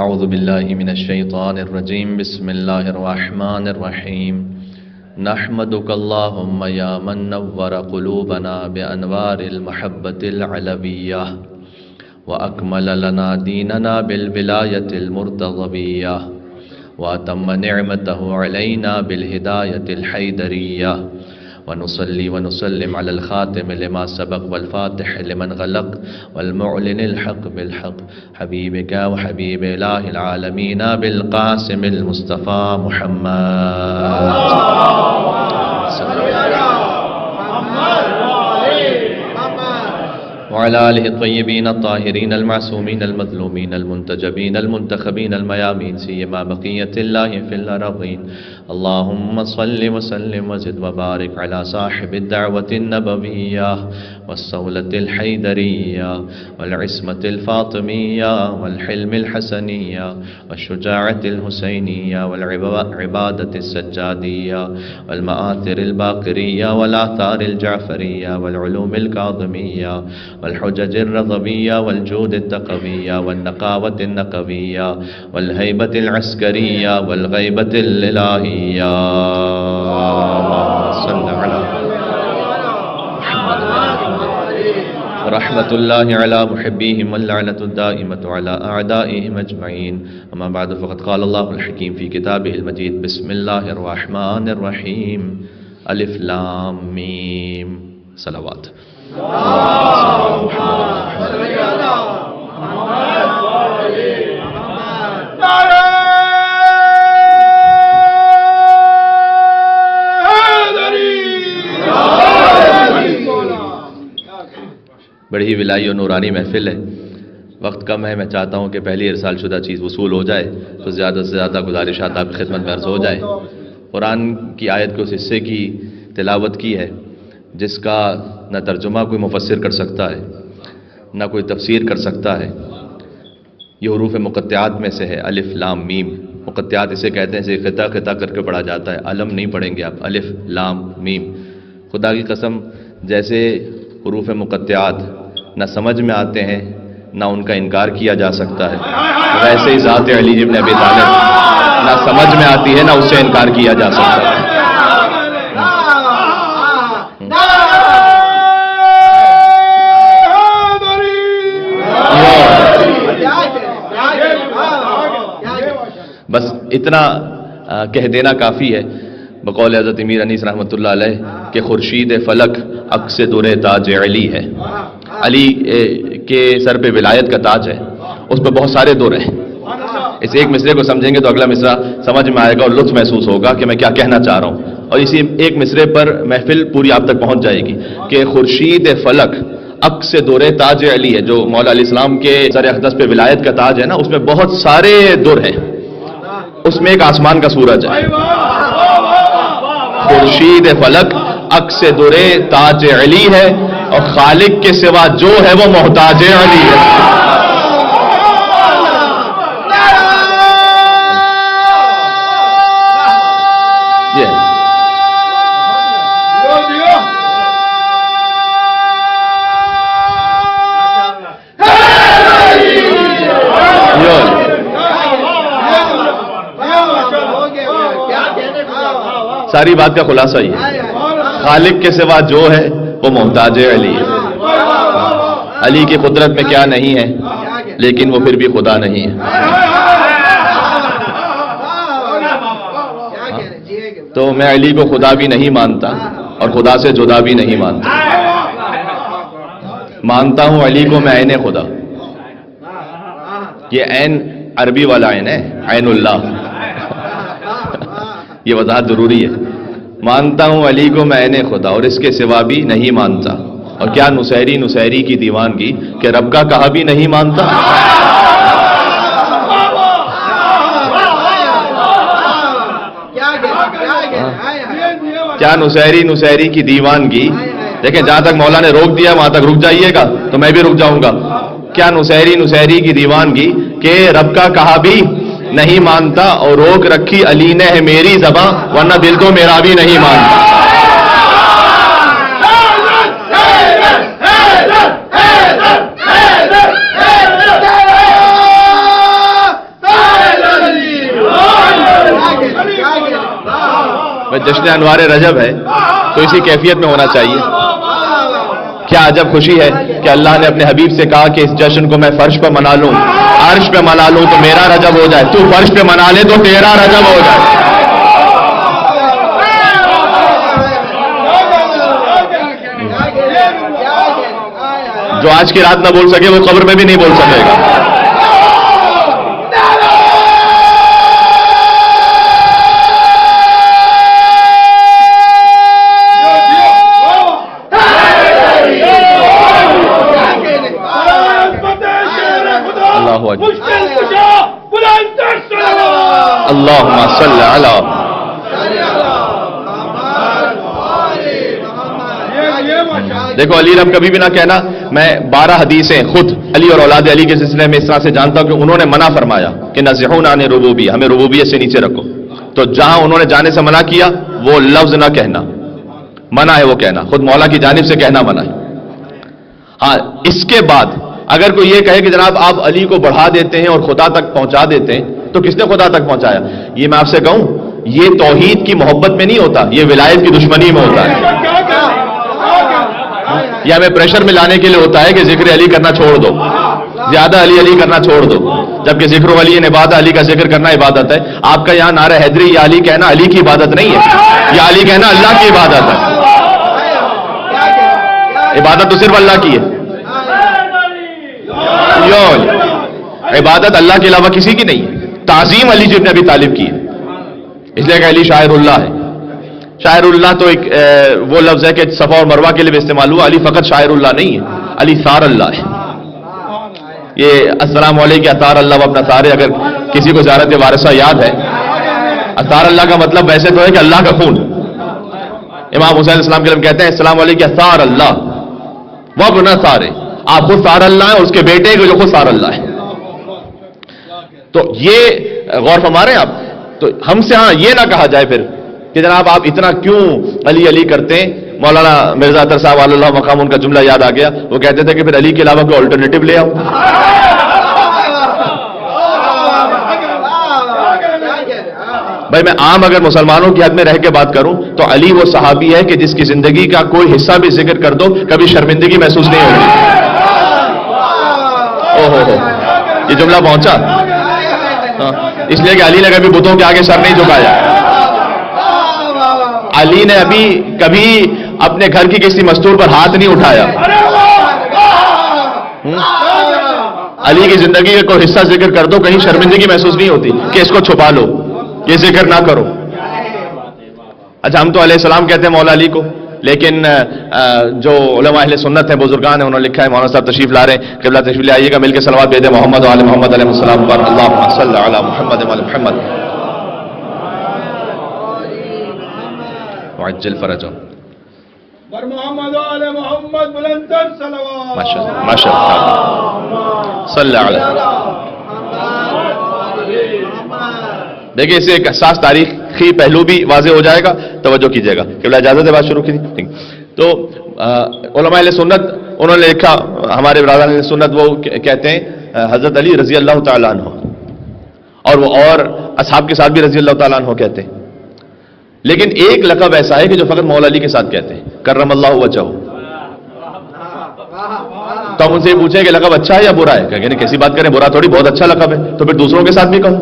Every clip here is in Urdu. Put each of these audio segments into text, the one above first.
اعوذ باللہ من الشیطان الرجیم بسم اللہ الرحمن الرحیم نحمدک اللہم یا من نور قلوبنا بانوار المحبت العلویہ واکمل لنا دیننا بالولایت المرتضویہ واتم نعمته علینا بالہدایت الحیدریہ ونصلي ونسلم على الخاتم لما سبق والفاتح لمن غلق والمعلن الحق بالحق حبيبك وحبيب إله العالمين بالقاسم المصطفى محمد وعلى آله الطيبين الطاهرين المعصومين المظلومين المنتجبين المنتخبين الميامين سيما بقية الله في الأرضين اللهم صل وسلم وزد وبارك على صاحب الدعوة النبوية والصولة الحيدرية والعصمة الفاطمية والحلم الحسنية والشجاعة الحسينية والعبادة السجادية والمآثر الباقرية والآثار الجعفرية والعلوم الكاظمية والحجج الرضوية والجود التقوية والنقاوة النقوية والهيبة العسكرية والغيبة الإلهية صلى على رحمة الله على محبيهم واللعنة الدائمة على أعدائهم أجمعين أما بعد فقد قال الله الحكيم في كتابه المجيد بسم الله الرحمن الرحيم ألف لام ميم صلوات بڑی ہی ولائی و نورانی محفل ہے. وقت کم ہے، میں چاہتا ہوں کہ پہلی ارسال شدہ چیز وصول ہو جائے تو زیادہ سے زیادہ گزارشات آپ کی خدمت میں عرض ہو جائے. قرآن کی آیت کے اس حصے کی تلاوت کی ہے جس کا نہ ترجمہ کوئی مفسر کر سکتا ہے نہ کوئی تفسیر کر سکتا ہے. یہ حروف مقطعات میں سے ہے، الف لام میم. مقطعات اسے کہتے ہیں، اسے خطا خطا کر کے پڑھا جاتا ہے. علم نہیں پڑھیں گے آپ، الف لام میم. خدا کی قسم جیسے حروف مقطعات نہ سمجھ میں آتے ہیں نہ ان کا انکار کیا جا سکتا ہے، ویسے ہی ذات علی ابن ابی طالب نہ سمجھ میں آتی ہے نہ اس سے انکار کیا جا سکتا ہے. بس اتنا کہہ دینا کافی ہے بقول حضرت امیر انیس رحمۃ اللہ علیہ کہ خورشید فلک عکس در تاج علی ہے. علی کے سر پہ ولایت کا تاج ہے، اس پہ بہت سارے در ہیں. اس ایک مصرے کو سمجھیں گے تو اگلا مصرع سمجھ میں آئے گا اور لطف محسوس ہوگا کہ میں کیا کہنا چاہ رہا ہوں. اور اسی ایک مصرے پر محفل پوری آپ تک پہنچ جائے گی کہ خورشید فلک عکس در تاج علی ہے. جو مولا علیہ السلام کے سر اقدس پہ ولایت کا تاج ہے نا، اس میں بہت سارے در ہیں. اس میں ایک آسمان کا سورج ہے. خورشید فلک عکس در تاج علی ہے اور خالق کے سوا جو ہے وہ محتاج علی ہے. ساری بات کا خلاصہ یہ ہے، خالق کے سوا جو ہے وہ محتاج علی ہے. علی کی قدرت میں کیا نہیں ہے لیکن وہ پھر بھی خدا نہیں ہے. تو میں علی کو خدا بھی نہیں مانتا اور خدا سے جدا بھی نہیں مانتا. مانتا ہوں علی کو میں عین خدا. یہ عین عربی والا عین ہے، عین اللہ. یہ وضاحت ضروری ہے. مانتا ہوں علی کو میں عین خدا اور اس کے سوا بھی نہیں مانتا. اور کیا نصیری کی دیوانگی کہ رب کا کہا بھی نہیں مانتا. کیا نصیری کی دیوانگی. دیکھیں جہاں تک مولا نے روک دیا وہاں تک رک جائیے گا تو میں بھی رک جاؤں گا. کیا نصیری کی دیوانگی کہ رب کا کہا بھی نہیں مانتا اور روک رکھی علی نے ہے میری زباں ورنہ دل تو میرا بھی نہیں مانتا. جشن انوار رجب ہے تو اسی کیفیت میں ہونا چاہیے. کیا عجب خوشی ہے کہ اللہ نے اپنے حبیب سے کہا کہ اس جشن کو میں فرش پہ منا لوں, عرش پہ منا لوں تو میرا رجب ہو جائے, تو فرش پہ منا لے تو تیرا رجب ہو جائے. جو آج کی رات نہ بول سکے وہ قبر میں بھی نہیں بول سکے گا. اللہم صل علی. دیکھو علی رب کبھی بھی نہ کہنا. میں 12 حدیثیں خود علی اور اولاد علی کے سلسلے میں اس طرح سے جانتا ہوں کہ انہوں نے منع فرمایا کہ نزحون عن ربوبیہ, ہمیں ربوبیت سے نیچے رکھو. تو جہاں انہوں نے جانے سے منع کیا وہ لفظ نہ کہنا, منع ہے وہ کہنا, خود مولا کی جانب سے کہنا منع ہے. ہاں اس کے بعد اگر کوئی یہ کہے کہ جناب آپ علی کو بڑھا دیتے ہیں اور خدا تک پہنچا دیتے ہیں, تو کس نے خدا تک پہنچایا؟ یہ میں آپ سے کہوں, یہ توحید کی محبت میں نہیں ہوتا, یہ ولایت کی دشمنی میں ہوتا ہے. یہ ہمیں پریشر میں لانے کے لیے ہوتا ہے کہ ذکر علی کرنا چھوڑ دو, زیادہ علی علی کرنا چھوڑ دو, جبکہ ذکر علی عبادت, علی کا ذکر کرنا عبادت ہے. آپ کا یہاں نعرہ حیدری یا علی کہنا علی کی عبادت نہیں ہے, یا علی کہنا اللہ کی عبادت ہے. عبادت تو صرف اللہ کی ہے, عبادت اللہ کے علاوہ کسی کی نہیں ہے. تعظیم علی ابن ابی طالب کی ہے, اس لیے کہ علی شاعر اللہ ہے. شاعر اللہ تو ایک وہ لفظ ہے کہ صفا اور مروہ کے لیے بھی استعمال ہوا. علی فقط شاعر اللہ نہیں ہے, علی ثار اللہ ہے. یہ السلام علیکم اثار اللہ و اپنا ثار, اگر کسی کو زیارت وارثہ یاد ہے, اثار اللہ کا مطلب ویسے تو ہے کہ اللہ کا خون. امام حسین علیہ السلام کے کہتے ہیں السلام علیکم اثار اللہ و ابنا ثار, آپ خود ثار اللہ ہیں اور اس کے بیٹے جو خود ثار اللہ ہے. تو یہ غور فرما رہے ہیں آپ. تو ہم سے ہاں یہ نہ کہا جائے پھر کہ جناب آپ اتنا کیوں علی علی کرتے ہیں. مولانا مرزا اطہر صاحب علی اللہ مقام, ان کا جملہ یاد آ گیا. وہ کہتے تھے کہ پھر علی کے علاوہ کوئی آلٹرنیٹو لے آؤ. بھائی میں عام اگر مسلمانوں کی حد میں رہ کے بات کروں تو علی وہ صحابی ہے کہ جس کی زندگی کا کوئی حصہ بھی ذکر کر دو کبھی شرمندگی محسوس نہیں ہوگی. اوہ یہ جملہ پہنچا, اس لیے کہ علی نے کبھی بتوں کے آگے سر نہیں جھکایا. علی نے ابھی کبھی اپنے گھر کی کسی مستور پر ہاتھ نہیں اٹھایا. علی کی زندگی کا کوئی حصہ ذکر کر دو کہیں شرمندگی محسوس نہیں ہوتی کہ اس کو چھپا لو, یہ ذکر نہ کرو. اچھا ہم تو علیہ السلام کہتے ہیں مولا علی کو, لیکن جو علماء اہل سنت ہیں, بزرگان ہیں, انہوں نے لکھا ہے. مولانا صاحب تشریف لا رہے ہیں, قبلہ تشریف لے آئیے گا, مل کے صلوات بھیجیں محمد و آل محمد علیہ السلام پر. اللہم صلی علی محمد و آل محمد وعجل فرجهم بر محمد و آل محمد بلندتر صلوات. ماشاءاللہ ماشاءاللہ صلی علی. دیکھیں اس سے ایک حساس تاریخی پہلو بھی واضح ہو جائے گا, توجہ کیجیے گا. قبلہ اجازت ہے بات شروع کی تھی. تو علماء اہل سنت انہوں نے لکھا, ہمارے برادران اہل سنت وہ کہتے ہیں حضرت علی رضی اللہ تعالیٰ عنہ, اور وہ اور اصحاب کے ساتھ بھی رضی اللہ تعالیٰ عنہ کہتے ہیں. لیکن ایک لقب ایسا ہے کہ جو فقط مولا علی کے ساتھ کہتے ہیں, کرم اللہ وجہہ. تو ہم ان سے یہ پوچھیں کہ لقب اچھا ہے یا برا ہے, کہ کیسی بات کریں, برا تھوڑی, بہت اچھا لقب ہے. تو پھر دوسروں کے ساتھ بھی کہوں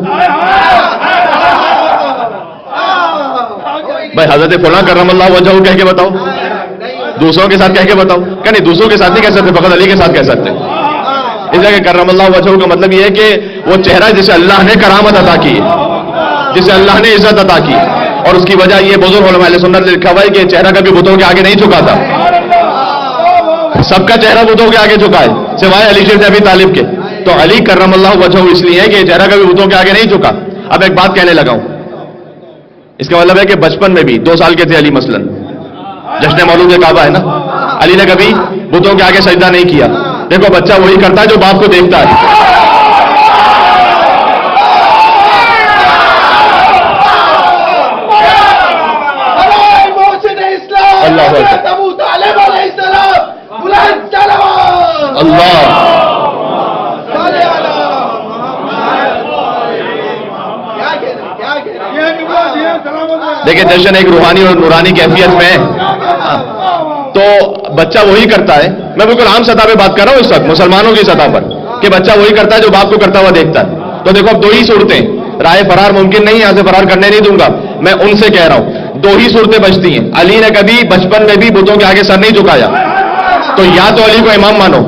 بھائی حضرت فلاں کرم اللہ وجہہ کہہ کے بتاؤ, دوسروں کے ساتھ کہہ کے بتاؤ. کہ نہیں دوسروں کے ساتھ نہیں کہہ سکتے, فقط علی کے ساتھ کہہ سکتے. اس لیے کہ کرم اللہ وجہہ کا مطلب یہ ہے کہ وہ چہرہ جسے اللہ نے کرامت عطا کی, جسے اللہ نے عزت عطا کی, اور اس کی وجہ یہ بزرگ علماء اہل سنت نے لکھا ہوا ہے کہ چہرہ کبھی بتوں کے آگے نہیں جھکا تھا. سب کا چہرہ بتوں کے آگے جھکا ہے سوائے علی ابن ابی طالب کے. تو علی کرم اللہ وجہہ اس لیے ہے کہ چہرہ کبھی بتوں کے آگے نہیں جھکا. اب ایک بات کہنے لگا ہوں, اس کا مطلب ہے کہ بچپن میں بھی 2 سال کے تھے علی مثلا, جشن مولود کعبہ ہے نا, علی نے کبھی بتوں کے آگے سجدہ نہیں کیا. دیکھو بچہ وہی کرتا ہے جو باپ کو دیکھتا ہے. اللہ اللہ دیکھیں جشن ایک روحانی اور نورانی کیفیت میں ہے، تو بچہ وہی کرتا ہے. میں بالکل عام سطح پہ بات کر رہا ہوں اس وقت مسلمانوں کی سطح پر، کہ بچہ وہی کرتا ہے جو باپ کو کرتا ہوا دیکھتا ہے. تو دیکھو اب 2 ہی صورتیں، رائے فرار ممکن نہیں، یہاں سے فرار کرنے نہیں دوں گا. میں ان سے کہہ رہا ہوں 2 ہی صورتیں بچتی ہیں. علی نے کبھی بچپن میں بھی بتوں کے آگے سر نہیں جھکایا، تو یا تو علی کو امام مانو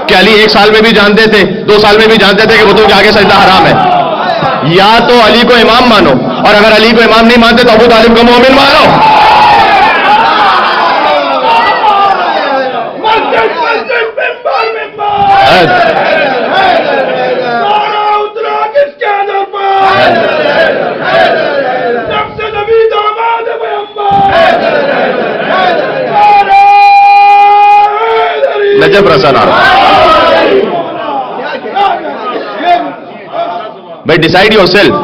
کہ علی 1 سال میں بھی جانتے تھے، 2 سال میں بھی جانتے تھے کہ بتوں کے آگے سجدہ حرام ہے، یا تو علی کو امام مانو، اور اگر علی کو امام نہیں مانتے تو ابو طالب کو مومن مانو. نجف رسن بھائی ڈیسائیڈ یور سیلف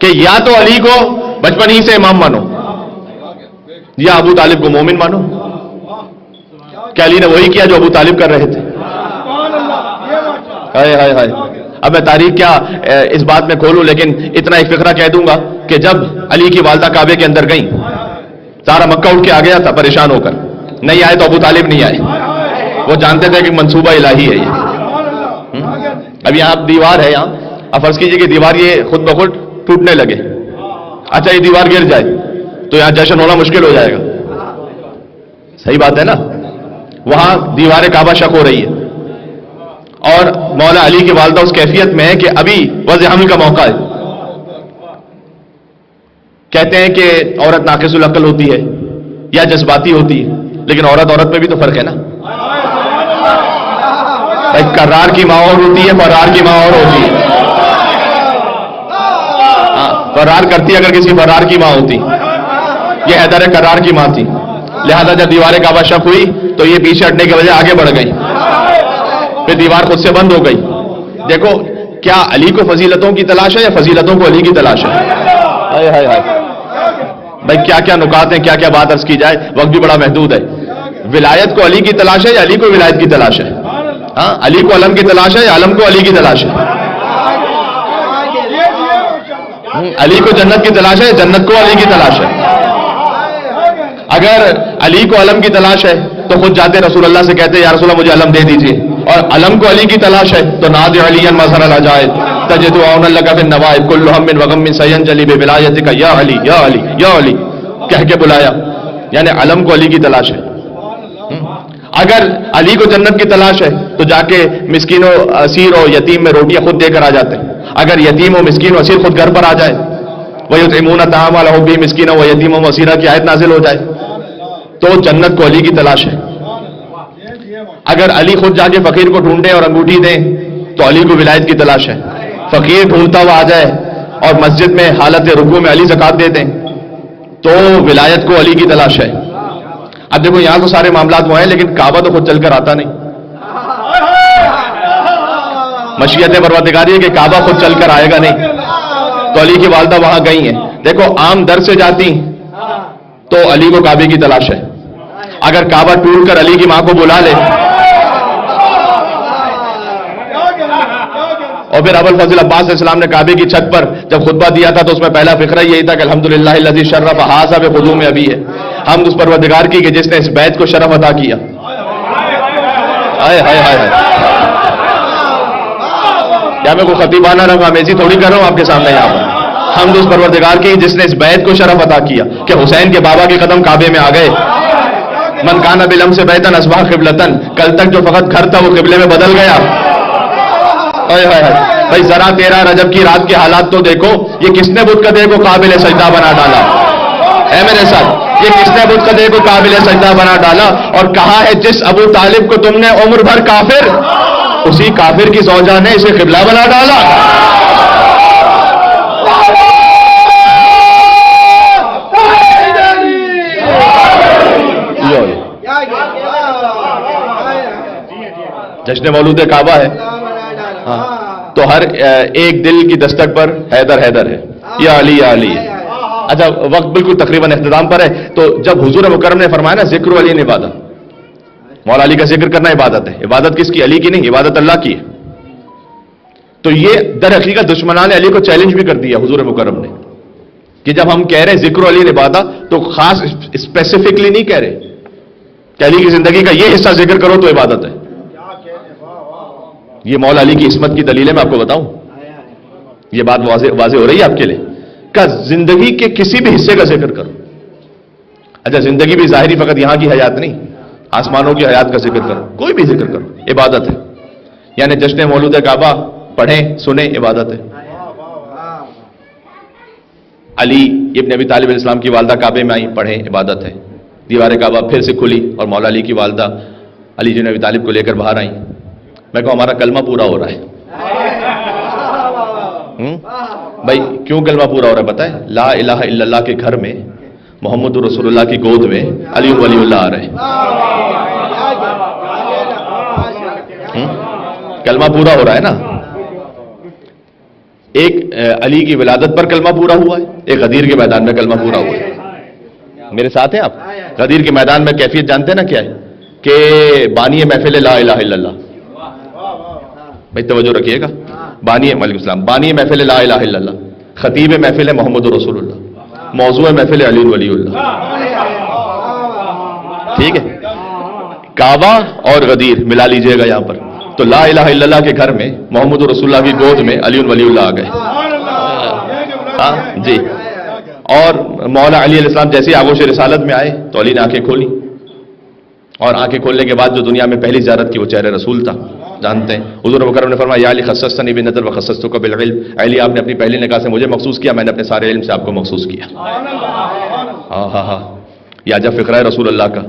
کہ یا تو علی کو بچپن ہی سے امام مانو یا ابو طالب کو مومن مانو. کہ علی نے وہی کیا جو ابو طالب کر رہے تھے. ہائے ہائے ہائے. اب میں تاریخ کیا اس بات میں کھولوں، لیکن اتنا ایک فقرہ کہہ دوں گا کہ جب علی کی والدہ کعبے کے اندر گئیں، سارا مکہ اٹھ کے آ گیا تھا پریشان ہو کر. نہیں آئے تو ابو طالب نہیں آئے، وہ جانتے تھے کہ منصوبہ الہی ہے یہ. اب یہاں دیوار ہے، یہاں اب فرض کیجئے کہ دیوار یہ خود بخود ٹوٹنے لگے. اچھا یہ دیوار گر جائے تو یہاں جشن ہونا مشکل ہو جائے گا. صحیح بات ہے نا. وہاں دیوار کعبہ شک ہو رہی ہے، اور مولا علی کی والدہ اس کیفیت میں ہے کہ ابھی وضع حمل کا موقع ہے. کہتے ہیں کہ عورت ناقص العقل ہوتی ہے یا جذباتی ہوتی ہے، لیکن عورت میں بھی تو فرق ہے نا. کرار کی ماں اور ہوتی ہے، فرار کی ماں اور ہوتی ہے. فرار کرتی اگر کسی فرار کی ماں ہوتی. یہ حیدر کرار کی ماں تھی، لہذا جب دیوار کعبہ شک ہوئی تو یہ پیچھے ہٹنے کے وجہ آگے بڑھ گئی، پھر دیوار خود سے بند ہو گئی. دیکھو کیا علی کو فضیلتوں کی تلاش ہے یا فضیلتوں کو علی کی تلاش ہے؟ ہائے ہائے ہائے. بھائی کیا کیا نکات ہیں، کیا کیا بات عرض کی جائے، وقت بھی بڑا محدود ہے. ولایت کو علی کی تلاش ہے یا علی کو ولایت کی تلاش ہے؟ ہاں، علی کو علم کی تلاش ہے یا علم کو علی کی تلاش ہے؟ علی کو جنت کی تلاش ہے یا جنت کو علی کی تلاش ہے؟ اگر علی کو علم کی تلاش ہے تو خود جاتے رسول اللہ سے کہتے یا رسول اللہ مجھے علم دے دیجئے. اور علم کو علی کی تلاش ہے تو نادع علی مظہر العجائب تجد عون لک فی النوائب کل ہم وغم سینجلی بولایتک یا علی یا علی یا علی کہہ کے بلایا، یعنی علم کو علی کی تلاش ہے. اگر علی کو جنت کی تلاش ہے تو جا کے مسکین و اسیر و یتیم میں روٹیاں خود دے کر آ جاتے. اگر یتیم و مسکین و اسیر خود گھر پر آ جائے، وَيُطْعِمُونَ الطَّعَامَ عَلَىٰ حُبِّهِ مِسْكِينًا وَيَتِيمًا وَأَسِيرًا کی آیت نازل ہو جائے تو جنت کو علی کی تلاش ہے. اگر علی خود جا کے فقیر کو ڈھونڈے اور انگوٹھی دیں تو علی کو ولایت کی تلاش ہے. فقیر ڈھونڈتا ہوا آ جائے اور مسجد میں حالت رکوع میں علی زکات دے دیں تو ولایت کو علی کی تلاش ہے. اب دیکھو یہاں تو سارے معاملات وہ ہیں، لیکن کعبہ تو خود چل کر آتا نہیں. مشیت پروردگاری ہے کہ کعبہ خود چل کر آئے گا نہیں، تو علی کی والدہ وہاں گئی ہیں. دیکھو عام در سے جاتی تو علی کو کعبے کی تلاش ہے. اگر کعبہ ٹوٹ کر علی کی ماں کو بلا لے اور پھر ابو الفضل عباس علیہ السلام نے کعبے کی چھت پر جب خطبہ دیا تھا تو اس میں پہلا فقرہ یہی تھا کہ الحمدللہ الذی شرف ھذا بقدوم ابی ہے. ہم اس پروردگار کی کہ جس نے اس بیت کو شرف عطا کیا. ہائے ہائے ہائے. کیا میں کوئی خطیبانہ رنگ آمیزی تھوڑی کر رہا ہوں آپ کے سامنے یہاں پر. ہم اس پروردگار کی جس نے اس بیت کو شرف عطا کیا کہ حسین کے بابا کے قدم کعبے میں آ گئے. من کان بالامس بیتن اصبح قبلتن، کل تک جو فقط گھر تھا وہ قبلے میں بدل گیا. بھائی ذرا 13 رجب کی رات کے حالات تو دیکھو. یہ کس نے بت قدے کو قابل سجدہ بنا ڈالا؟ اے میرے ساتھ، یہ کس نے بت قدے کو قابل سجدہ بنا ڈالا اور کہا ہے جس ابو طالب کو تم نے عمر بھر کافر، اسی کافر کی زوجہ نے اسے قبلہ بنا ڈالا. جشن مولود کعبہ ہے. ہاں تو ہر ایک دل کی دستک پر حیدر حیدر ہے، یا علی یا علی ہے. اچھا وقت بالکل تقریباً اختتام پر ہے. تو جب حضور مکرم نے فرمایا نا ذکر علی نے عبادت، مولا علی کا ذکر کرنا عبادت ہے. عبادت کس کی؟ علی کی نہیں، عبادت اللہ کی ہے. تو یہ در حقیقت دشمنان علی کو چیلنج بھی کر دیا حضور مکرم نے کہ جب ہم کہہ رہے ہیں ذکر علی عبادت تو خاص اسپیسیفکلی نہیں کہہ رہے کہ علی کی زندگی کا یہ حصہ ذکر کرو تو عبادت ہے. یہ مولا علی کی عصمت کی دلیل ہے. میں آپ کو بتاؤں, یہ بات واضح ہو رہی ہے آپ کے لیے کہ زندگی کے کسی بھی حصے کا ذکر کرو. اچھا, زندگی بھی ظاہری فقط یہاں کی حیات نہیں, آسمانوں کی حیات کا ذکر کرو, کوئی بھی ذکر کرو, عبادت ہے. یعنی جشن مولود کعبہ پڑھیں سنیں, عبادت ہے. علی ابن ابی طالب علیہ السلام کی والدہ کعبے میں آئی, پڑھیں, عبادت ہے. دیوار کعبہ پھر سے کھلی اور مولا علی کی والدہ علی بن ابی طالب کو لے کر باہر آئیں. میں کہوں ہمارا کلمہ پورا ہو رہا ہے. بھائی کیوں کلمہ پورا ہو رہا ہے پتہ ہے؟ لا الہ الا اللہ کے گھر میں محمد رسول اللہ کی گود میں علی ولی اللہ آ رہے ہیں. کلمہ پورا ہو رہا ہے نا. ایک علی کی ولادت پر کلمہ پورا ہوا ہے, ایک غدیر کے میدان میں کلمہ پورا ہوا ہے. میرے ساتھ ہیں آپ؟ غدیر کے میدان میں کیفیت جانتے ہیں نا کیا ہے؟ کہ بانی محفل لا الہ الا اللہ. بھائی توجہ رکھیے گا, بانی وعلیکم السلام, بانی محفل لا الہ الا اللہ, خطیب محفل محمد رسول اللہ, موضوع محفل علی ولی اللہ. ٹھیک ہے, کعبہ اور غدیر ملا لیجئے گا یہاں پر, تو لا الہ الا اللہ کے گھر میں محمد رسول اللہ کی گود میں علی ولی اللہ آ گئے. جی, اور مولا علی علیہ السلام جیسے آغوش رسالت میں آئے تو علی نے آنکھیں کھولی, اور آنکھیں کھولنے کے بعد جو دنیا میں پہلی زیارت کی وہ چہرہ رسول تھا, جانتے ہیں. حضور مکرم نے فرمایا یا علی خصصتنی بنظر وخصصتک بالعلم, علی آپ نے اپنی پہلی نگاہ سے مجھے مخصوص کیا, میں نے اپنے سارے علم سے آپ کو مخصوص کیا. ہاں, یا جب فقرہ رسول اللہ کا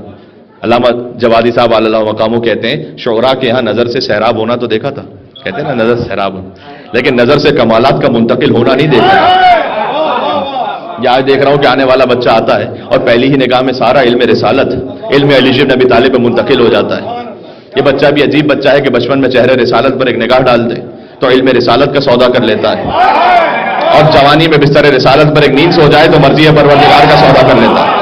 علامہ جوادی صاحب علی اللہ مقامو کہتے ہیں شعراء کے یہاں نظر سے سیراب ہونا تو دیکھا تھا, کہتے ہیں نا نظر سے سیراب ہونا, لیکن نظر سے کمالات کا منتقل ہونا نہیں دیکھا. یا آج دیکھ رہا ہوں کہ آنے والا بچہ آتا ہے اور پہلی ہی نگاہ میں سارا علم رسالت علم علی بن ابی طالب میں منتقل ہو جاتا ہے. یہ بچہ بھی عجیب بچہ ہے کہ بچپن میں چہرے رسالت پر ایک نگاہ ڈال دے تو علم رسالت کا سودا کر لیتا ہے, اور جوانی میں بستر رسالت پر ایک نیند سو جائے تو مرضی پروردگار کا سودا کر لیتا ہے.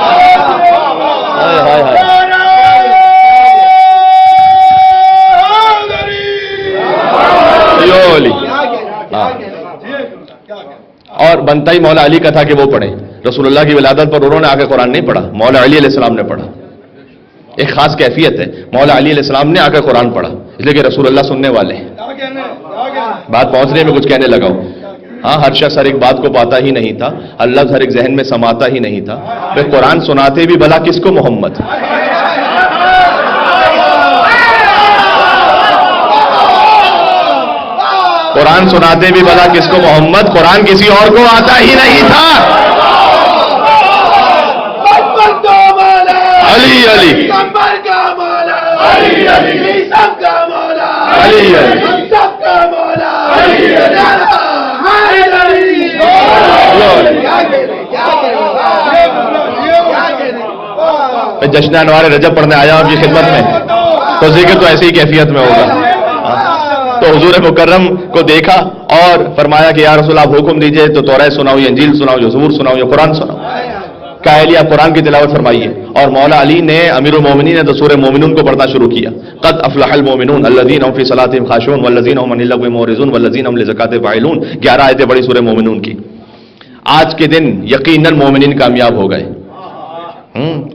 اور بنتا ہی مولا علی کا تھا کہ وہ پڑھیں. رسول اللہ کی ولادت پر انہوں نے آ کے قرآن نہیں پڑھا, مولا علی علیہ السلام نے پڑھا. ایک خاص کیفیت ہے, مولا علی علیہ السلام نے آ کے قرآن پڑھا, اس لیے کہ رسول اللہ سننے والے ہیں. بات پہنچ رہی ہے, میں کچھ کہنے لگا ہوں. ہاں, ہر شخص ہر ایک بات کو پاتا ہی نہیں تھا, اللہ ہر ایک ذہن میں سماتا ہی نہیں تھا. پھر قرآن سناتے بھی بھلا کس کو محمد, قرآن سناتے بھی بھلا کس کو محمد, قرآن کسی اور کو آتا ہی نہیں تھا. علی علی جشن انوار رجب پڑھنے آیا آپ کی خدمت میں, تو ذکر تو ایسی ہی کیفیت میں ہوگا. تو حضور مکرم کو دیکھا اور فرمایا کہ یا رسول آپ حکم دیجئے تو توراۃ سناؤ, یا انجیل سناؤ, یا زبور سناؤ, یا قرآن سناؤ. کہا علی آپ قرآن کی تلاوت فرمائیے. اور مولا علی نے امیر المومنین نے تو سورہ مومنون کو پڑھنا شروع کیا. قد افلح المومنون الذین هم فی صلاتهم خاشعون والذین هم عن اللغو معرضون والذین هم للزکاۃ فاعلون. 11 آیتیں بڑی سورہ مومنون کی. آج کے دن یقیناً مومنین کامیاب ہو گئے,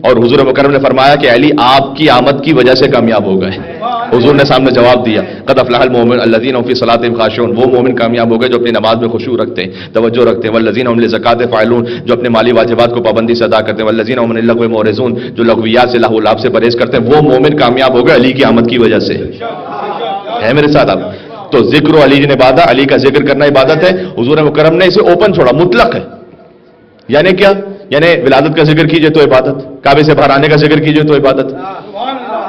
اور حضور مکرم نے فرمایا کہ علی آپ کی آمد کی وجہ سے کامیاب ہو گئے. حضور نے سامنے جواب دیا قد افلح المؤمنون الذین هم فی صلاتهم خاشعون, وہ مومن کامیاب ہو گئے جو اپنی نماز میں خشوع رکھتے ہیں, توجہ رکھتے ہیں. والذین هم للزکاۃ فاعلون, جو اپنے مالی واجبات کو پابندی سے ادا کرتے ہیں. والذین هم عن اللغو معرضون, جو لغویات سے لہو و لعب سے پرہیز کرتے ہیں. وہ مومن کامیاب ہو گئے علی کی آمد کی وجہ سے. ہے میرے ساتھ آپ؟ تو ذکر و علی عبادت, علی کا ذکر کرنا عبادت ہے. حضور مکرم نے اسے اوپن چھوڑا, مطلق ہے. یعنی کیا؟ یعنی ولادت کا ذکر کیجئے تو عبادت, کعبے سے باہر آنے کا ذکر کیجئے تو عبادت,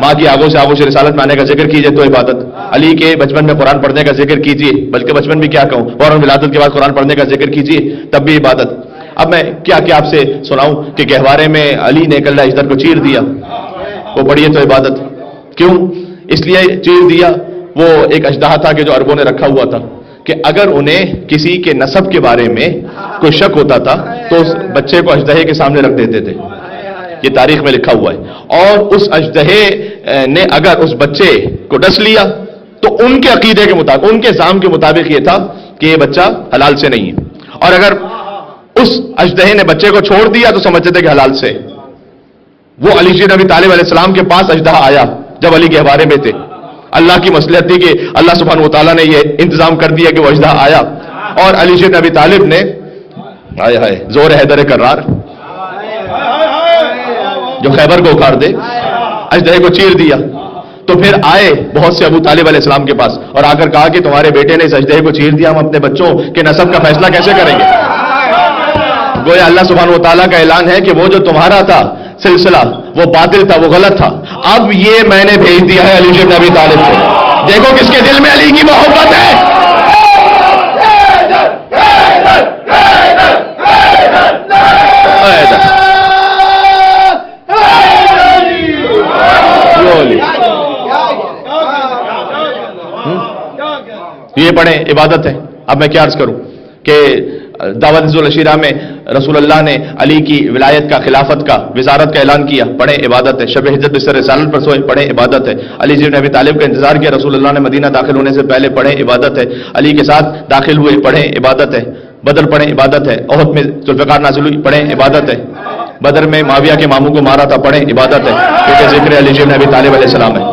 ماں کی آگوں سے آگوش رسالت میں آنے کا ذکر کیجئے تو عبادت, علی کے بچپن میں قرآن پڑھنے کا ذکر کیجئے, بلکہ بچپن بھی کیا کہوں, اور ولادت کے بعد قرآن پڑھنے کا ذکر کیجئے تب بھی عبادت. اب میں کیا آپ سے سناؤں کہ گہوارے میں علی نے کلہ اجدر کو چیر دیا, وہ پڑھیے تو عبادت. کیوں؟ اس لیے چیر دیا, وہ ایک اژدہا تھا کہ جو عربوں نے رکھا ہوا تھا کہ اگر انہیں کسی کے نسب کے بارے میں کوئی شک ہوتا تھا تو اس بچے کو اژدہے کے سامنے رکھ دیتے تھے. یہ تاریخ میں لکھا ہوا ہے. اور اس اژدہے نے اگر اس بچے کو ڈس لیا تو ان کے عقیدے کے مطابق, ان کے زعم کے مطابق یہ تھا کہ یہ بچہ حلال سے نہیں ہے. اور اگر اس اژدہے نے بچے کو چھوڑ دیا تو سمجھتے تھے کہ حلال سے. وہ علی جی نبی طالب علیہ السلام کے پاس اژدہا آیا جب علی کے بارے میں تھے. اللہ کی مصلحت تھی کہ اللہ سبحانہ و تعالیٰ نے یہ انتظام کر دیا کہ وہ اژدہا آیا اور علی جی نبی طالب نے ہائے ہائے زور حیدر کرار جو خیبر کو اکھاڑ دے اژدہے کو چیر دیا. تو پھر آئے بہت سے ابو طالب علیہ السلام کے پاس اور آ کر کہا کہ تمہارے بیٹے نے اس اژدہے کو چیر دیا, ہم اپنے بچوں کے نسب کا فیصلہ کیسے کریں گے؟ گویا اللہ سبحانہ و تعالیٰ کا اعلان ہے کہ وہ جو تمہارا تھا سلسلہ وہ باطل تھا, وہ غلط تھا, اب یہ میں نے بھیج دیا ہے علی بن ابی طالب کو. دیکھو کس کے دل میں علی کی محبت ہے. یہ پڑھیں عبادت ہے. اب میں کیا عرض کروں کہ دعوت العشیرہ میں رسول اللہ نے علی کی ولایت کا, خلافت کا, وزارت کا اعلان کیا, پڑھیں عبادت ہے. شب ہجرت بستر رسالت پر سوئے, پڑھیں عبادت ہے. علی جی بن ابی طالب کا انتظار کیا, رسول اللہ نے مدینہ داخل ہونے سے پہلے, پڑھیں عبادت ہے. علی کے ساتھ داخل ہوئے, پڑھیں عبادت ہے. بدر پڑھیں عبادت ہے. احد میں ذوالفقار نازل ہوئی, پڑھیں عبادت ہے. بدر میں معاویہ کے ماموں کو مارا تھا, پڑھیں عبادت ہے کیونکہ ذکر علی جی بن ابی طالب علیہ السلام ہے.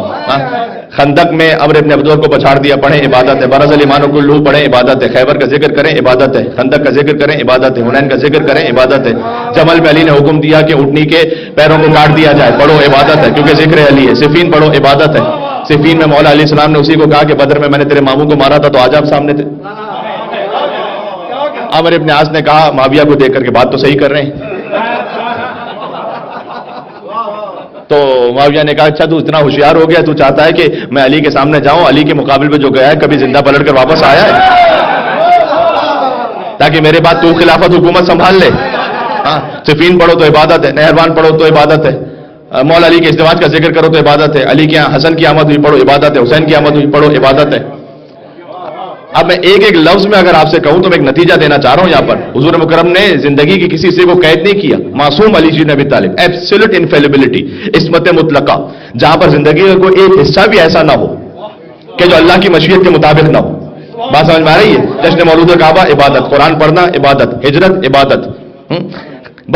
خندق میں عمرو بن عبدور کو پچھاڑ دیا, پڑھیں عبادت ہے. برز الایمان کلہ, پڑھیں عبادت ہے. خیبر کا ذکر کریں عبادت ہے. خندق کا ذکر کریں عبادت ہے. حنین کا ذکر کریں عبادت ہے. جمل میں علی نے حکم دیا کہ اونٹنی کے پیروں کو کاٹ دیا جائے, پڑھو عبادت ہے کیونکہ ذکر علی ہے. صفین پڑھو عبادت ہے. صفین میں مولا علیہ السلام نے اسی کو کہا کہ بدر میں میں نے تیرے ماموں کو مارا تھا تو آج آپ سامنے تھے. عمرو ابن عاص نے کہا معاویہ کو دیکھ کر کے بات تو صحیح کر رہے ہیں. تو معاویہ نے کہا اچھا تو اتنا ہوشیار ہو گیا, تو چاہتا ہے کہ میں علی کے سامنے جاؤں, علی کے مقابل میں جو گیا ہے کبھی زندہ پلٹ کر واپس آیا ہے تاکہ میرے بعد تو خلافت حکومت سنبھال لے. ہاں, صفین پڑھو تو عبادت ہے. نہروان پڑھو تو عبادت ہے. مولا علی کے ازدواج کا ذکر کرو تو عبادت ہے. علی کے یہاں حسن کی آمد ہوئی, پڑھو عبادت ہے. حسین کی آمد ہوئی, پڑھو عبادت ہے. اب میں ایک ایک لفظ میں اگر آپ سے کہوں تو میں ایک نتیجہ دینا چاہ رہا ہوں. یہاں پر حضور مکرم نے زندگی کی کسی حصے کو قید نہیں کیا. معصوم علی جی نبی طالب, ایبسولوٹ انفیلیبلٹی, عصمت مطلقہ, جہاں پر زندگی کا کوئی ایک حصہ بھی ایسا نہ ہو کہ جو اللہ کی مشیت کے مطابق نہ ہو. بات سمجھ میں آ رہی ہے؟ جشن مولود کعبہ عبادت, قرآن پڑھنا عبادت, ہجرت عبادت,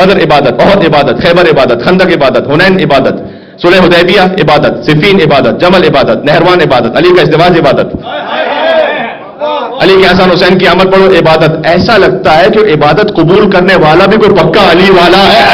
بدر عبادت, احد عبادت, خیبر عبادت, خندق عبادت, حنین عبادت, صلح حدیبیہ عبادت, صفین عبادت, جمل عبادت, نہروان عبادت, علی کا ازدواج عبادت, علی کے حسن حسین کی آمد پڑھو عبادت. ایسا لگتا ہے کہ عبادت قبول کرنے والا بھی کوئی پکا علی والا ہے.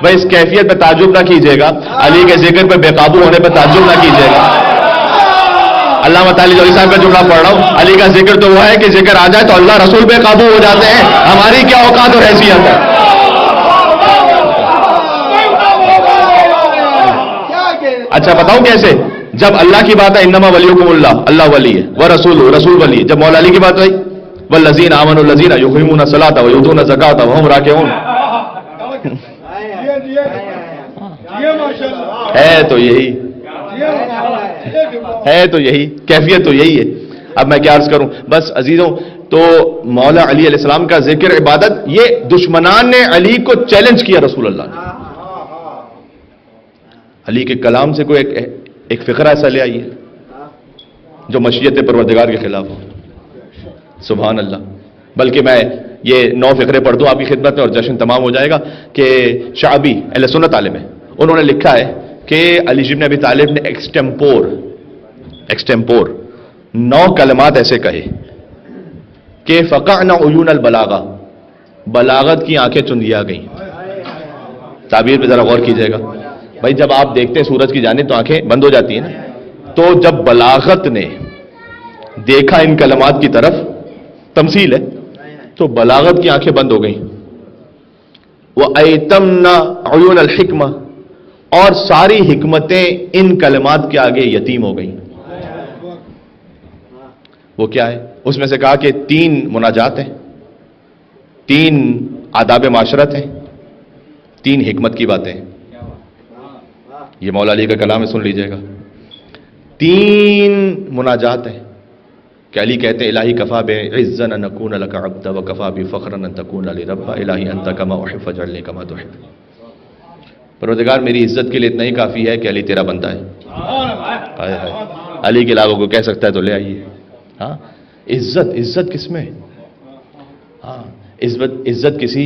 بھائی اس کیفیت پہ تعجب نہ کیجیے گا, علی کے ذکر پہ بے قابو ہونے پہ تعجب نہ کیجیے گا. علامہ تعالی علی صاحب کا جملہ پڑھ رہا ہوں, علی کا ذکر تو وہ ہے کہ ذکر آ جائے تو اللہ رسول بے قابو ہو جاتے ہیں. ہماری کیا اوقات اور حیثیت ہے. اچھا بتاؤں کیسے؟ جب اللہ کی بات ہے انما ولیکم اللہ, اللہ ولی ہے, وہ رسول ولی ہے. جب مولا علی کی بات ہوئی والذین آمنوا الذین یقیمون الصلاۃ ویؤتون الزکاۃ وہم راکعون, ہے تو یہی کیفیت تو یہی ہے. اب میں کیا عرض کروں بس عزیزوں. تو مولا علی علیہ السلام کا ذکر عبادت, یہ دشمنان نے علی کو چیلنج کیا رسول اللہ نے. علی کے کلام سے کوئی ایک فقرہ ایسا لے آئیے جو مشیت پروردگار کے خلاف ہو. سبحان اللہ. بلکہ میں یہ 9 فقرے پڑھ دوں آپ کی خدمت میں اور جشن تمام ہو جائے گا. کہ شعبی اہل سنت عالم ہے, انہوں نے لکھا ہے کہ علی بن ابی طالب نے ایکسٹمپور 9 کلمات ایسے کہے کہ فقعنا عیون البلاغہ, بلاغت کی آنکھیں چندیا گئیں. تعبیر پہ ذرا غور کیجیے گا. بھائی جب آپ دیکھتے ہیں سورج کی جانب تو آنکھیں بند ہو جاتی ہیں نا, تو جب بلاغت نے دیکھا ان کلمات کی طرف، تمثیل ہے، تو بلاغت کی آنکھیں بند ہو گئیں. وَأَيْتَمْنَا عُيُونَ الْحِكْمَةِ، اور ساری حکمتیں ان کلمات کے آگے یتیم ہو گئیں. وہ کیا ہے؟ اس میں سے کہا کہ 3 مناجات ہیں، 3 آداب معاشرت ہیں، 3 حکمت کی باتیں ہیں. یہ مولا علی کا کلام ہے، سن لیجئے گا. 3 مناجات ہیں کہ علی کہتے ہیں الہی کفا بعزا ان نکون لک عبدا وکفا بفخرا ان تکون لی ربا الہی انت کما احب فاجعلنی کما تحب. پروردگار میری عزت کے لیے اتنا ہی کافی ہے کہ علی تیرا بندہ ہے. ہائے ہائے، علی کے علاوہ کو کہہ سکتا ہے تو لے آئیے. ہاں، عزت کس میں؟ ہاں، عزت کسی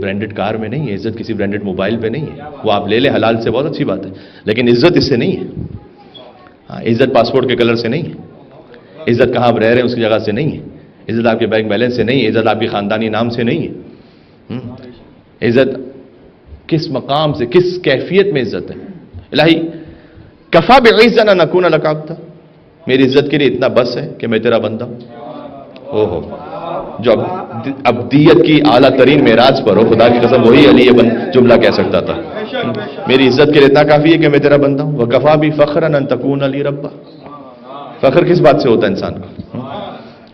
برانڈڈ کار میں نہیں ہے، عزت کسی برانڈڈ موبائل پہ نہیں ہے. وہ آپ لے لیں حلال سے، بہت اچھی بات ہے، لیکن عزت اس سے نہیں ہے. ہاں، عزت پاسپورٹ کے کلر سے نہیں ہے، عزت کہاں آپ رہ رہے ہیں اس کی جگہ سے نہیں ہے، عزت آپ کے بینک بیلنس سے نہیں ہے، عزت آپ کی خاندانی نام سے نہیں ہے. عزت کس مقام سے، کس کیفیت میں عزت ہے؟ الہی کفا بعزا ان نکون لک عبدا، میری عزت کے لیے اتنا بس ہے کہ میں تیرا بندہ ہوں. اوہو، جو ابدیت کی اعلیٰ ترین معراج پر ہو، خدا کی قسم وہی علی ابن جملہ کہہ سکتا تھا. میری عزت کے لیے اتنا کافی ہے کہ میں تیرا بندہ ہوں. وَكَفَى بِفَخْرًا أَن تَكُونَ لِي رَبًّا. فخر کس بات سے ہوتا ہے انسان کو؟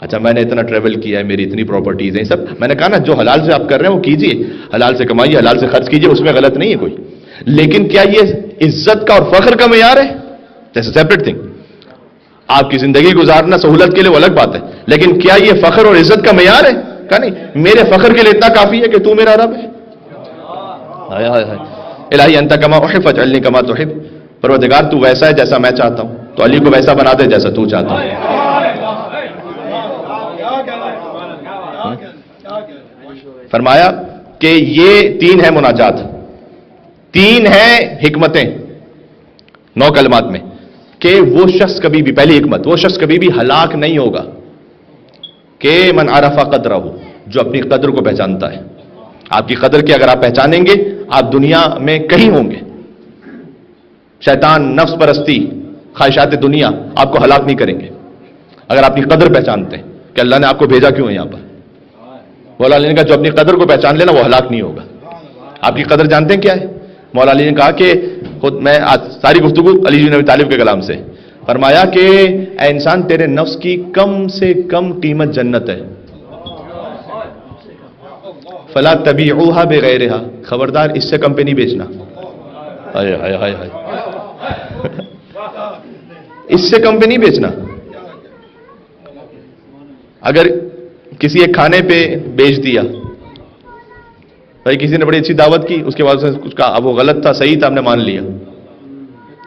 اچھا میں نے اتنا ٹریول کیا ہے، میری اتنی پراپرٹیز ہیں، سب میں نے کہا نا جو حلال سے آپ کر رہے ہیں وہ کیجئے، حلال سے کمائیے، حلال سے خرچ کیجئے، اس میں غلط نہیں ہے کوئی. لیکن کیا یہ عزت کا اور فخر کا معیار ہے؟ جیسے سیپریٹ تھنگ. آپ کی زندگی گزارنا سہولت کے لیے وہ الگ بات ہے، لیکن کیا یہ فخر اور عزت کا معیار ہے؟ کہا نہیں، میرے فخر کے لیے اتنا کافی ہے کہ تو میرا رب ہے. ہائے ہائے ہائے، الہی انت کما احب فاجعلنی کما تحب. پروردگار تو ویسا ہے جیسا میں چاہتا ہوں، تو علی کو ویسا بنا دے جیسا تو چاہتا ہے. فرمایا کہ یہ 3 ہیں مناجات، 3 ہیں حکمتیں 9 کلمات میں، کہ وہ شخص کبھی بھی، پہلی حکمت، وہ شخص کبھی بھی ہلاک نہیں ہوگا کہ من عرف قدرہ، جو اپنی قدر کو پہچانتا ہے. آپ کی قدر کی اگر آپ پہچانیں گے، آپ دنیا میں کہیں ہوں گے. شیطان، نفس پرستی، خواہشات دنیا آپ کو ہلاک نہیں کریں گے اگر آپ کی قدر پہچانتے ہیں کہ اللہ نے آپ کو بھیجا کیوں ہے یہاں پر. مولا علی نے کہا جو اپنی قدر کو پہچان لینا وہ ہلاک نہیں ہوگا. آپ کی قدر جانتے ہیں کیا ہے؟ مولا علی نے کہا کہ خود میں آج ساری گفتگو علی بن ابی طالب کے کلام سے، فرمایا کہ اے انسان تیرے نفس کی کم سے کم قیمت جنت ہے. فلا تبیعوها بغیرها، خبردار اس سے کم پہ نہیں بیچنا. ہائے ہائے ہائے ہائے، اس سے کم پہ نہیں بیچنا. اگر کسی ایک کھانے پہ بیچ دیا، بھائی کسی نے بڑی اچھی دعوت کی، اس کے بعد کچھ کہا، اب وہ غلط تھا صحیح تھا ہم نے مان لیا،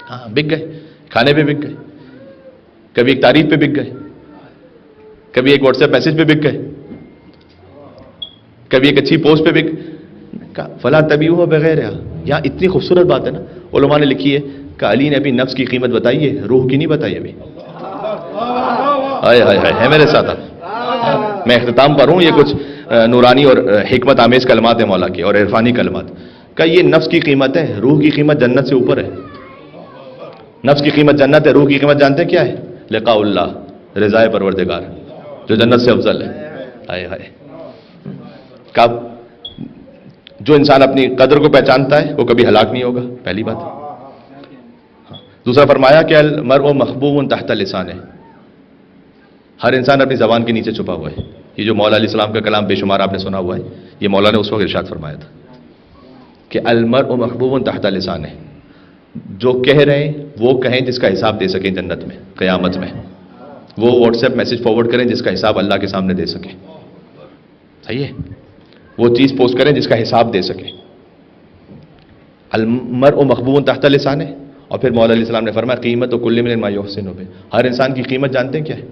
ہاں بک گئے، کھانے پہ بک گئے، کبھی ایک تعریف پہ بک گئے، کبھی ایک واٹس ایپ میسج پہ بک گئے، کبھی ایک اچھی پوسٹ پہ بک. فلا تبیعوها بغیرها. یہاں اتنی خوبصورت بات ہے نا، علماء نے لکھی ہے کہ علی نے ابھی نفس کی قیمت بتائی ہے، روح کی نہیں بتائی ابھی. ہائے ہائے ہائے، ہے میرے ساتھ. میں اختتام پر ہوں، یہ کچھ نورانی اور حکمت آمیز کلمات ہیں مولا کے اور عرفانی کلمات کا. یہ نفس کی قیمت ہے، روح کی قیمت جنت سے اوپر ہے. نفس کی قیمت جنت ہے، روح کی قیمت جانتے کیا ہے؟ لقاء اللہ، رضائے پروردگار، جو جنت سے افضل ہے. ہائے ہائے، کب جو انسان اپنی قدر کو پہچانتا ہے وہ کبھی ہلاک نہیں ہوگا، پہلی بات. دوسرا فرمایا کہ المرء محبوب تحت لسانہ، ہر انسان اپنی زبان کے نیچے چھپا ہوا ہے. یہ جو مولا علیہ السلام کا کلام بے شمار آپ نے سنا ہوا ہے، یہ مولا نے اس وقت ارشاد فرمایا تھا کہ المرء محبوب تحت لسانہ، جو کہہ رہے ہیں وہ کہیں جس کا حساب دے سکیں جنت میں، قیامت میں. وہ واٹس ایپ میسج فارورڈ کریں جس کا حساب اللہ کے سامنے دے سکیں. صحیح ہے، وہ چیز پوسٹ کریں جس کا حساب دے سکیں. المرء محبوب تحت لسانہ. اور پھر مولا علیہ السلام نے فرمایا قیمت و کل من ما یحسن به، ہر انسان کی قیمت جانتے ہیں کیا ہے؟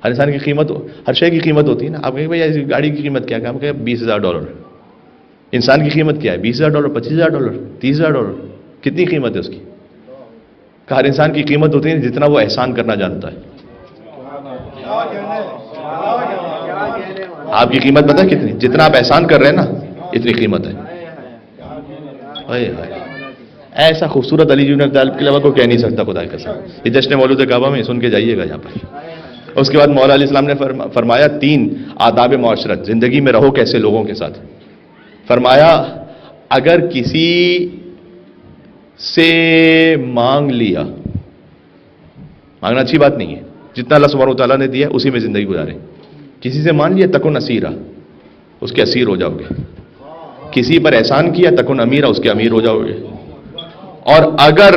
ہر انسان کی قیمت، ہر شے کی قیمت ہوتی ہے نا. آپ کہیں بھائی ایسی گاڑی کی قیمت کیا ہے؟ ہم کہیں $20,000. انسان کی قیمت کیا ہے؟ $20,000، $25,000، $30,000. کتنی قیمت ہے اس کی؟ کہ ہر انسان کی قیمت ہوتی ہے جتنا وہ احسان کرنا جانتا ہے. آپ کی قیمت پتہ ہے کتنی؟ جتنا آپ احسان کر رہے ہیں نا اتنی قیمت ہے. ایسا خوبصورت علی بن ابی طالب کے علاوہ کوئی کہہ نہیں سکتا خدا کے قسم. یہ جشن مولود کعبہ میں سن کے جائیے گا یہاں پر. اس کے بعد مولا علیہ السلام نے فرمایا 3 آداب معاشرت، زندگی میں رہو کیسے لوگوں کے ساتھ. فرمایا اگر کسی سے مانگ لیا، مانگنا اچھی بات نہیں ہے، جتنا اللہ سبحانہ و تعالیٰ نے دیا اسی میں زندگی گزارے. کسی سے مان لیا تکن اسیرا، اس کے اسیر ہو جاؤ گے. کسی پر احسان کیا تکن امیرا، اس کے امیر ہو جاؤ گے. اور اگر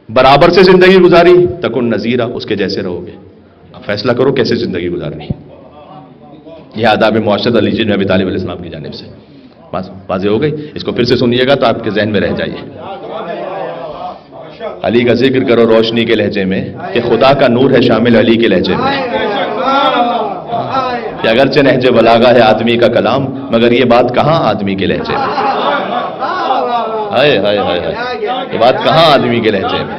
برابر سے زندگی گزاری تکن نذیرا، اس کے جیسے رہو گے. اب فیصلہ کرو کیسے زندگی گزارنی. یہ آداب معاشرت علی بن ابی طالب علیہ السلام کی جانب سے بس واضح ہو گئی. اس کو پھر سے سنیے گا تو آپ کے ذہن میں رہ جائیے. علی کا ذکر کرو روشنی کے لہجے میں کہ خدا کا نور ہے شامل علی کے لہجے میں. کہ اگرچہ نہج بلاغہ ہے آدمی کا کلام، مگر یہ بات کہاں آدمی کے لہجے میں. ہائے ہائے ہائے ہائے، یہ بات کہاں آدمی کے لہجے میں.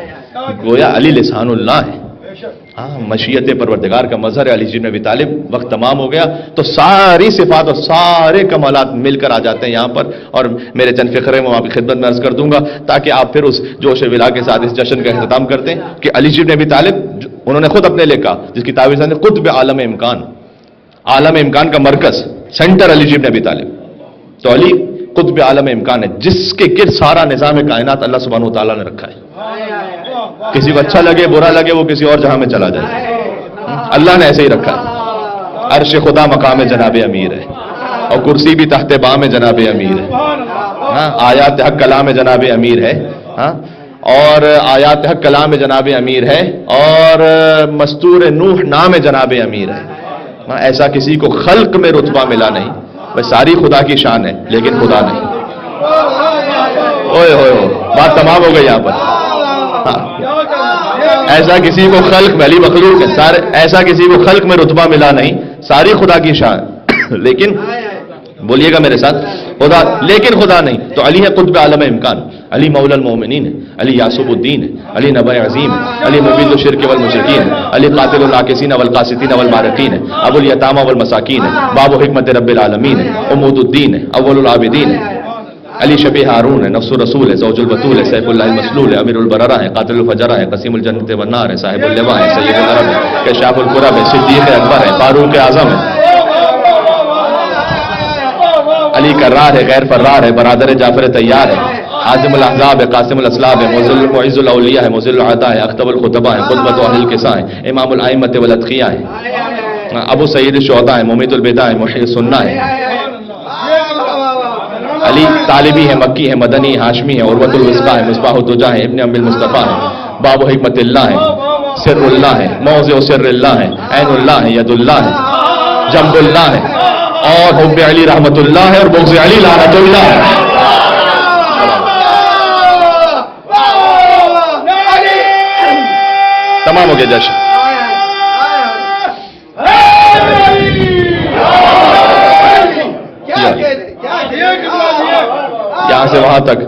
گویا علی لسان اللہ ہے. مشیت پروردگار کا مظہر ہے علی بن ابی طالب. وقت تمام ہو گیا تو ساری صفات اور سارے کمالات مل کر آ جاتے ہیں یہاں پر. اور میرے چند فقرے میں آپ کی خدمت میں عرض کر دوں گا تاکہ آپ پھر اس جوش ولا کے ساتھ اس جشن کا اختتام کرتے ہیں کہ علی بن ابی طالب انہوں نے خود اپنے لکھا، جس کی تعبیر سے قطب عالم امکان، عالم امکان کا مرکز سینٹر علی بن ابی طالب. تو علی قطب عالم امکان ہے جس کے گرد سارا نظام کائنات اللہ سبحانہ و تعالیٰ نے رکھا ہے. کسی کو اچھا لگے برا لگے وہ کسی اور جہاں میں چلا جائے، اللہ نے ایسے ہی رکھا ہے. عرش خدا مقام جناب امیر ہے اور کرسی بھی تحت بام جناب امیر ہے. آیات حق کلام جناب امیر ہے. اور آیات حق کلام جناب امیر ہے اور مستور نوح نام جناب امیر ہے. ایسا کسی کو خلق میں رتبہ ملا نہیں. بس ساری خدا کی شان ہے لیکن خدا نہیں. اوئے ہوئے بات تمام ہو گئی یہاں پر. ایسا کسی کو خلق میں، علی مخلوق ہے سارے، ایسا کسی کو خلق میں رتبہ ملا نہیں، ساری خدا کی شان. لیکن بولیے گا میرے ساتھ، خدا لیکن خدا نہیں. تو علی ہے قطب عالم امکان، علی مولا المومنین ہے، علی یاسب الدین ہے، علی نبع عظیم ہے، علی مبید الشرک والمشرکین ہے، علی قاتل الناکسین والقاسطین والمارقین ہے، ابو الیتامى والمساکین ہے، باب حکمت رب العالمین ہے، عمود الدین ہے، اول العابدین ہے، علی شبیہ ہارون ہے، نفس الرسول ہے، زوج البتول ہے، سیف اللہ المسلول ہے، امیر البررہ ہے، قاتل الفجرہ ہے، قسیم الجنت والنار ہے، صاحب اللواء ہے، سید العرب ہے، کشاف القرب ہے، صدیق اکبر ہے، فاروق اعظم ہے. علی کرار ہے، غیر فرار ہے، برادر جعفر طیار ہے، عازم الاحزاب ہے، قاسم الاسلاب ہے، معز الاولیاء ہے، مذل العطا ہے، اختب الخطبہ ہے، قطبۃ اہل القصہ ہے، امام الائمۃ والاتقیاء ہے، ابو سعید الشہداء ہے، ممیت البدع ہے، محیی السنہ ہے. علی طالبی ہے، مکی ہے، مدنی ہاشمی ہے، عروۃ الوثقیٰ ہے، مصباح الدجا ہے، ابن ام المصطفیٰ ہے، باب حکمت اللہ ہے، سر اللہ ہے، موضع سر اللہ ہے، عین اللہ ہے، ید اللہ ہے، جنب اللہ ہے، اور حب علی رحمت اللہ ہے، اور بغض علی لعنت اللہ ہے. تمام ہو گیا جشن. یہاں سے وہاں تک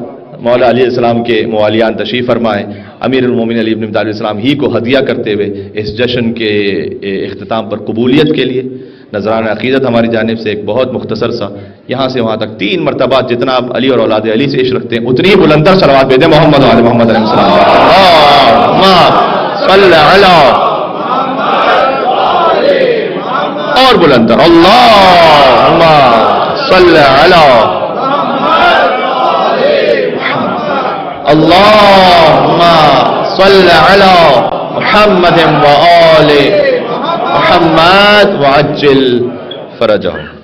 مولا علیہ السلام کے موالیان تشریف فرمائے. امیر المومنین علی بن ابی طالب السلام ہی کو ہدیہ کرتے ہوئے اس جشن کے اختتام پر قبولیت کے لیے نذرانہ عقیدت ہماری جانب سے ایک بہت مختصر سا یہاں سے وہاں تک 3 مرتبہ جتنا آپ علی اور اولاد علی سے عشق رکھتے ہیں اتنی ہی بلندر صلوات بھیجیں محمد علی محمد علیہ السلام. صلی علی اور بلندر اللہم صلی علی اللہم صلی علی محمد و آل محمد وعجل فرجہم.